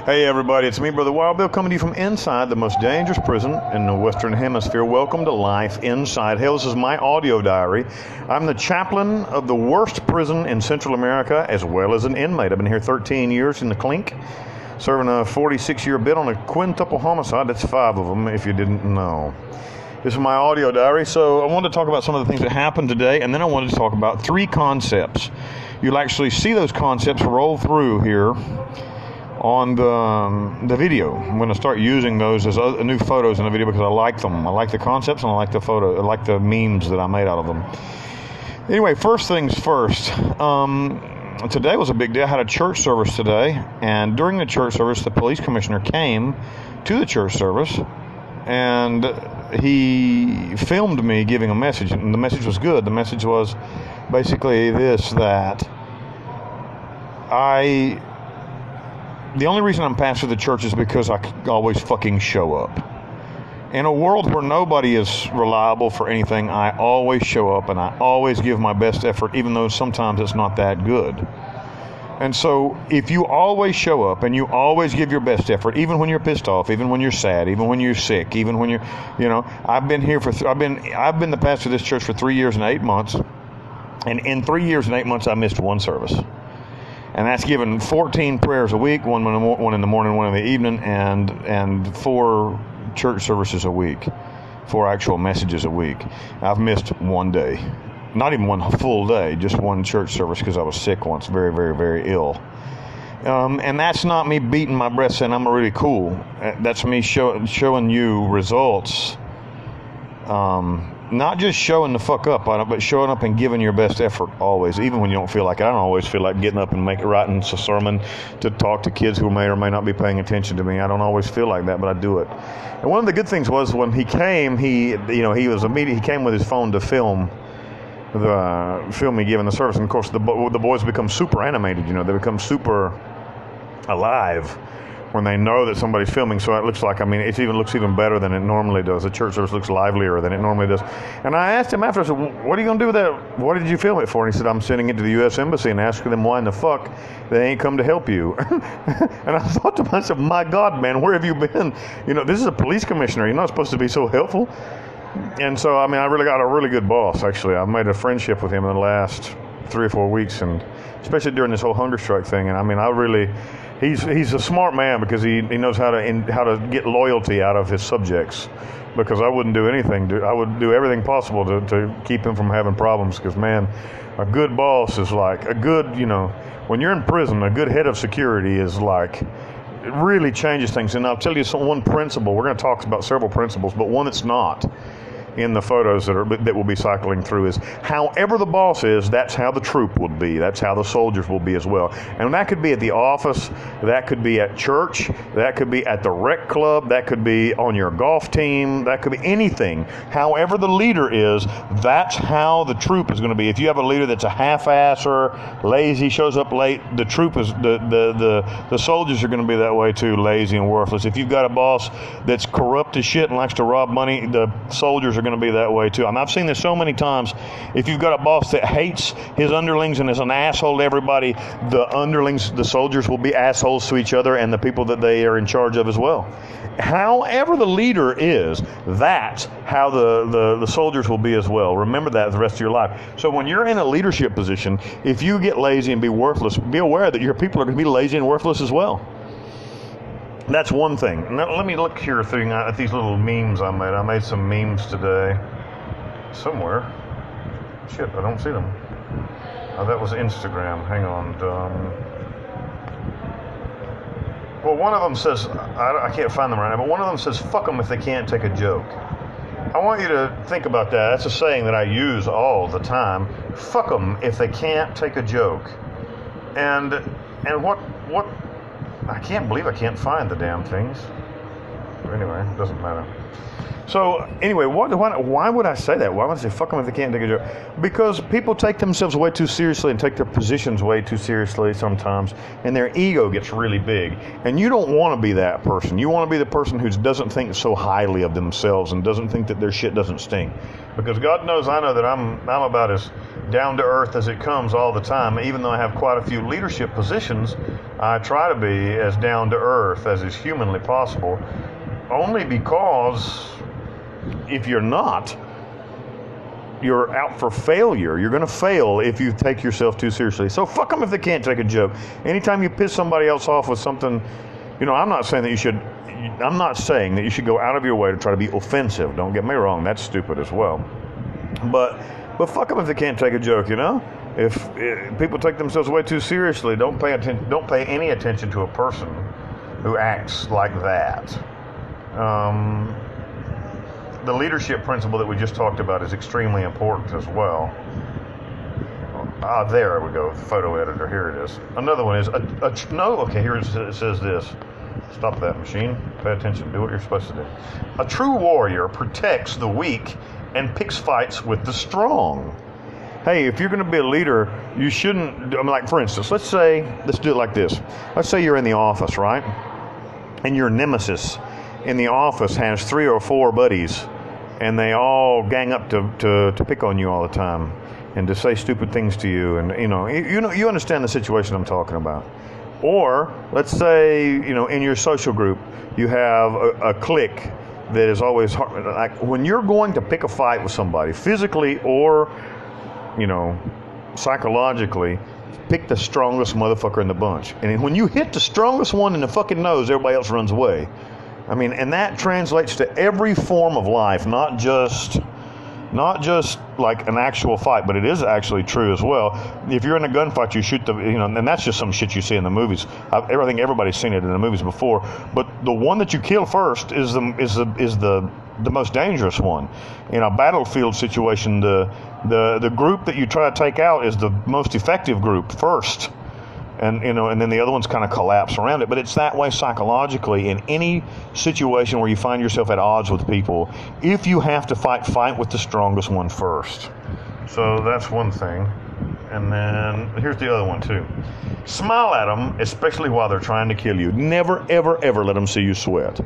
Hey everybody, it's me, Brother Wild Bill, coming to you from inside the most dangerous prison in the Western Hemisphere. Welcome to Life Inside Hell. This is my audio diary. I'm the chaplain of the worst prison in Central America, as well as an inmate. I've been here 13 years in the clink, serving a 46-year bid on a quintuple homicide. That's 5 of them, if you didn't know. This is my audio diary, so I wanted to talk about some of the things that happened today, and then I wanted to talk about 3 concepts. You'll actually see those concepts roll through here on the video. I'm going to start using those as new photos in the video because I like them. I like the concepts and I like the photo. I like the memes that I made out of them. Anyway, first things first. Today was a big day. I had a church service today, and during the church service, the police commissioner came to the church service, and he filmed me giving a message, and the message was good. The message was basically this, that the only reason I'm pastor of the church is because I always fucking show up. In a world where nobody is reliable for anything, I always show up and I always give my best effort, even though sometimes it's not that good. And so if you always show up and you always give your best effort, even when you're pissed off, even when you're sad, even when you're sick, even when you're, I've been the pastor of this church for 3 years and 8 months. And in 3 years and 8 months, I missed one service. And that's given 14 prayers a week, one in the morning, one in the evening, and 4 church services a week, 4 actual messages a week. I've missed one day. Not even one full day, just one church service because I was sick once, very, very, very ill. And that's not me beating my breast saying I'm really cool. That's me showing you results. Not just showing the fuck up on it, but showing up and giving your best effort always, even when you don't feel like it. I don't always feel like getting up and writing a sermon to talk to kids who may or may not be paying attention to me. I don't always feel like that, but I do it. And one of the good things was when he came, he came with his phone to film me giving the service. And of course, the boys become super animated. They become super alive when they know that somebody's filming. So it looks like, it looks even better than it normally does. The church service looks livelier than it normally does. And I asked him after, I said, what are you going to do with that? What did you film it for? And he said, I'm sending it to the U.S. Embassy and asking them why in the fuck they ain't come to help you. And I thought to myself, my God, man, where have you been? This is a police commissioner. You're not supposed to be so helpful. And so, I really got a really good boss, actually. I've made a friendship with him in the last 3 or 4 weeks, and especially during this whole hunger strike thing. And he's a smart man because he knows how to get loyalty out of his subjects. Because I wouldn't do anything. I would do everything possible to keep him from having problems. Because, man, a good boss is like a good, when you're in prison, a good head of security is like, it really changes things. And I'll tell you one principle. We're going to talk about several principles, but one that's not in the photos that will be cycling through is however the boss is, that's how the troop will be. That's how the soldiers will be as well. And that could be at the office, that could be at church, that could be at the rec club, that could be on your golf team, that could be anything. However the leader is, that's how the troop is going to be. If you have a leader that's a half-asser, lazy, shows up late, the troop is the soldiers are going to be that way too, lazy and worthless. If you've got a boss that's corrupt as shit and likes to rob money, the soldiers are going to be that way too. I've seen this so many times. If you've got a boss that hates his underlings and is an asshole to everybody, the underlings, the soldiers, will be assholes to each other and the people that they are in charge of as well. However the leader is, that's how the soldiers will be as well. Remember that the rest of your life. So when you're in a leadership position, if you get lazy and be worthless, be aware that your people are going to be lazy and worthless as well. That's one thing. Now, let me look here at these little memes I made. I made some memes today. Somewhere. Shit, I don't see them. Oh, that was Instagram. Hang on. Well, one of them says, I can't find them right now, but one of them says, fuck them if they can't take a joke. I want you to think about that. That's a saying that I use all the time. Fuck them if they can't take a joke. And what... I can't believe I can't find the damn things. Anyway, it doesn't matter. So anyway, why would I say that? Why would I say fuck them if they can't take a joke? Because people take themselves way too seriously and take their positions way too seriously sometimes, and their ego gets really big. And you don't want to be that person. You want to be the person who doesn't think so highly of themselves and doesn't think that their shit doesn't stink. Because God knows I know that I'm about as down to earth as it comes all the time. Even though I have quite a few leadership positions, I try to be as down to earth as is humanly possible. Only because if you're not, you're out for failure. You're going to fail if you take yourself too seriously. So fuck them if they can't take a joke. Anytime you piss somebody else off with something, I'm not saying that you should go out of your way to try to be offensive. Don't get me wrong, that's stupid as well. But fuck them if they can't take a joke, If people take themselves way too seriously, don't pay any attention to a person who acts like that. The leadership principle that we just talked about is extremely important as well. There we go, photo editor, here it is. Another one is, here it says this. Stop that machine, pay attention, do what you're supposed to do. A true warrior protects the weak and picks fights with the strong. Hey, if you're going to be a leader, you shouldn't, like for instance, let's do it like this. Let's say you're in the office, right? And your nemesis in the office has 3 or 4 buddies, and they all gang up to pick on you all the time and to say stupid things to you, and you understand the situation I'm talking about. Or let's say in your social group you have a clique that is always hard. Like when you're going to pick a fight with somebody, physically or psychologically, pick the strongest motherfucker in the bunch. And when you hit the strongest one in the fucking nose, everybody else runs away. And that translates to every form of life, not just like an actual fight, but it is actually true as well. If you're in a gunfight, you shoot and that's just some shit you see in the movies. I think everybody's seen it in the movies before. But the one that you kill first is the most dangerous one. In a battlefield situation, the group that you try to take out is the most effective group first. And then the other ones kind of collapse around it. But it's that way psychologically in any situation where you find yourself at odds with people. If you have to fight with the strongest one first. So that's one thing. And then here's the other one too. Smile at them, especially while they're trying to kill you. Never, ever, ever let them see you sweat.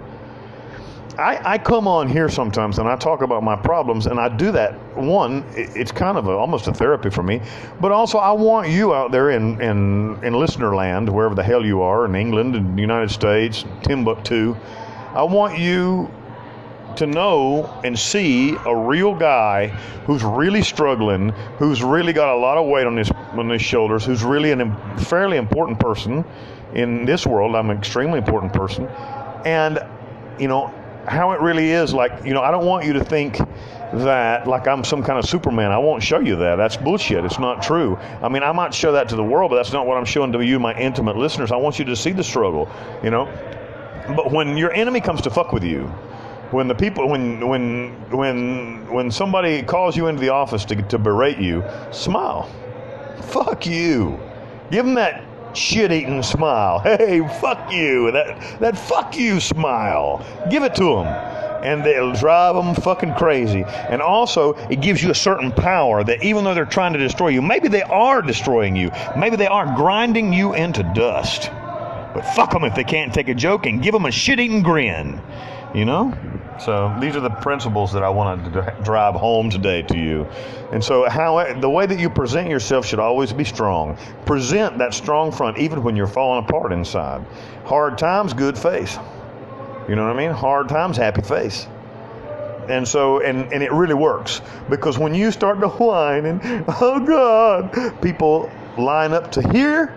I come on here sometimes and I talk about my problems, and I do that. One, it's kind of almost a therapy for me, but also I want you out there in listener land, wherever the hell you are, in England, in the United States, Timbuktu. I want you to know and see a real guy who's really struggling, who's really got a lot of weight on his shoulders, who's really a fairly important person in this world. I'm an extremely important person, and how it really is. Like, I don't want you to think that like I'm some kind of Superman. I won't show you that. That's bullshit. It's not true. I might show that to the world, but that's not what I'm showing to you, my intimate listeners. I want you to see the struggle, But when your enemy comes to fuck with you, when the people, when somebody calls you into the office to berate you, smile. Fuck you. Give them that shit-eating smile. Hey, fuck you. That fuck you smile. Give it to them. And it'll drive them fucking crazy. And also, it gives you a certain power that even though they're trying to destroy you, maybe they are destroying you. Maybe they are grinding you into dust. But fuck them if they can't take a joke, and give them a shit-eating grin. So these are the principles that I wanted to drive home today to you. And so the way that you present yourself should always be strong. Present that strong front even when you're falling apart inside. Hard times, good face. You know what I mean? Hard times, happy face. And so, and it really works. Because when you start to whine and, oh God, people line up to hear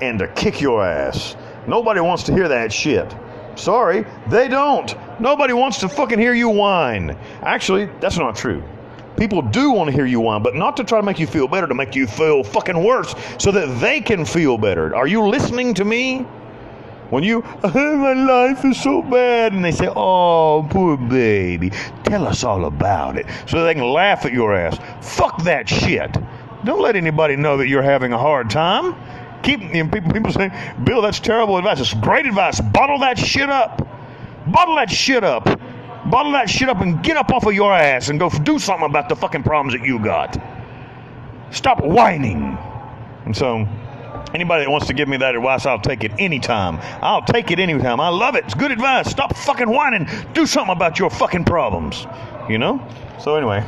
and to kick your ass. Nobody wants to hear that shit. Sorry, they don't. Nobody wants to fucking hear you whine. Actually, that's not true. People do want to hear you whine, but not to try to make you feel better, to make you feel fucking worse so that they can feel better. Are you listening to me? When my life is so bad, and they say, oh, poor baby, tell us all about it, so they can laugh at your ass. Fuck that shit. Don't let anybody know that you're having a hard time. People say, Bill, that's terrible advice. It's great advice. Bottle that shit up. Bottle that shit up. Bottle that shit up and get up off of your ass and go do something about the fucking problems that you got. Stop whining. And so, anybody that wants to give me that advice, I'll take it anytime. I'll take it anytime. I love it. It's good advice. Stop fucking whining. Do something about your fucking problems. You know? So anyway,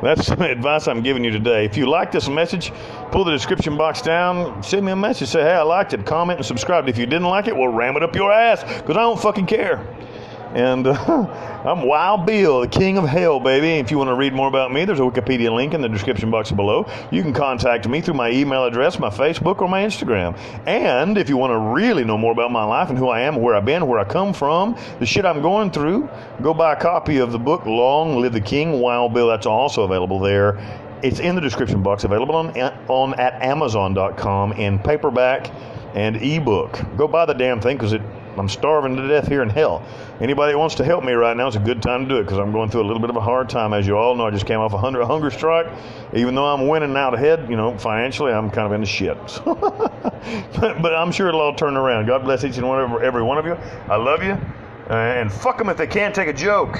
that's the advice I'm giving you today. If you like this message, pull the description box down, send me a message, say, hey, I liked it, comment and subscribe. If you didn't like it, well, ram it up your ass, because I don't fucking care. And I'm Wild Bill, the king of hell, baby. If you want to read more about me, there's a Wikipedia link in the description box below. You can contact me through my email address, my Facebook, or my Instagram. And if you want to really know more about my life and who I am, where I've been, where I come from, the shit I'm going through, go buy a copy of the book, Long Live the King, Wild Bill. That's also available there. It's in the description box, available on at Amazon.com in paperback and ebook. Go buy the damn thing, because I'm starving to death here in hell. Anybody that wants to help me right now, it's a good time to do it, because I'm going through a little bit of a hard time. As you all know, I just came off a hunger strike. Even though I'm winning out ahead, financially, I'm kind of in the shit. But I'm sure it'll all turn around. God bless each and every one of you. I love you. And fuck them if they can't take a joke.